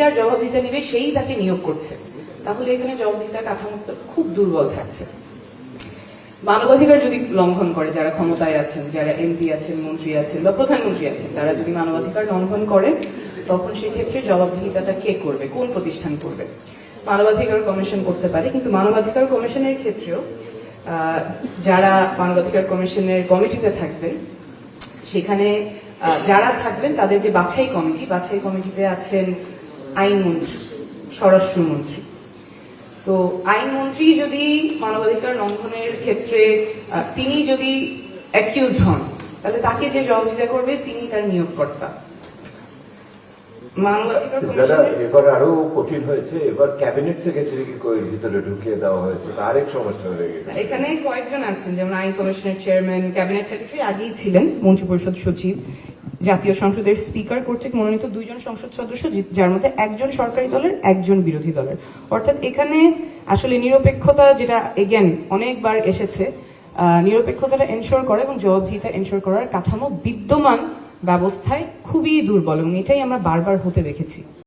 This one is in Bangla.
যার জবাবদিহিতা নিবে সেই তাকে নিয়োগ করছে, তাহলে এখানে জবাবদিহিতার কাঠামো খুব দুর্বল থাকছে। মানবাধিকার যদি লঙ্ঘন করে যারা ক্ষমতায় আছেন, যারা এমপি আছেন, মন্ত্রী আছেন বা প্রধানমন্ত্রী আছেন, তারা যদি মানবাধিকার লঙ্ঘন করে, তখন সেক্ষেত্রে জবাবদিহিতাটা কে করবে, কোন প্রতিষ্ঠান করবে? মানবাধিকার কমিশন করতে পারে, কিন্তু মানবাধিকার কমিশনের ক্ষেত্রেও যারা মানবাধিকার কমিশনের কমিটিতে থাকবেন, সেখানে যারা থাকবেন তাদের যে বাছাই কমিটিতে আছেন আইনমন্ত্রী, স্বরাষ্ট্রমন্ত্রী। তো আইনমন্ত্রী যদি মানবাধিকার লঙ্ঘনের ক্ষেত্রে তিনি যদি অ্যাকিউজড হন, তাহলে তাকে যে জবাবদিহিতা করবে তিনি তার নিয়োগকর্তা। এবার আরো কঠিন হয়েছে, এবার ক্যাবিনেট সেক্রেটারিকে ভিতরে ঢুকিয়ে দেওয়া হয়েছে, আরেক সমস্যা হয়ে গেছে। এখানে কয়েকজন আছেন, যেমন আইন কমিশনের চেয়ারম্যান, ক্যাবিনেট সেক্রেটারি আগেই ছিলেন, মন্ত্রিপরিষদ সচিব, জাতীয় সংসদের স্পিকার কর্তৃক মনোনীত 2 জন সংসদ সদস্য, যার মধ্যে একজন সরকারি দলের, একজন বিরোধী দলের। অর্থাৎ এখানে আসলে নিরপেক্ষতা, যেটা এগেন অনেকবার এসেছে, নিরপেক্ষতাটা এনশোর করা এবং জবাবদিহিতা এনশোর করার কাঠামো বিদ্যমান ব্যবস্থায় খুবই দুর্বল, এবং এটাই আমরা বারবার হতে দেখেছি।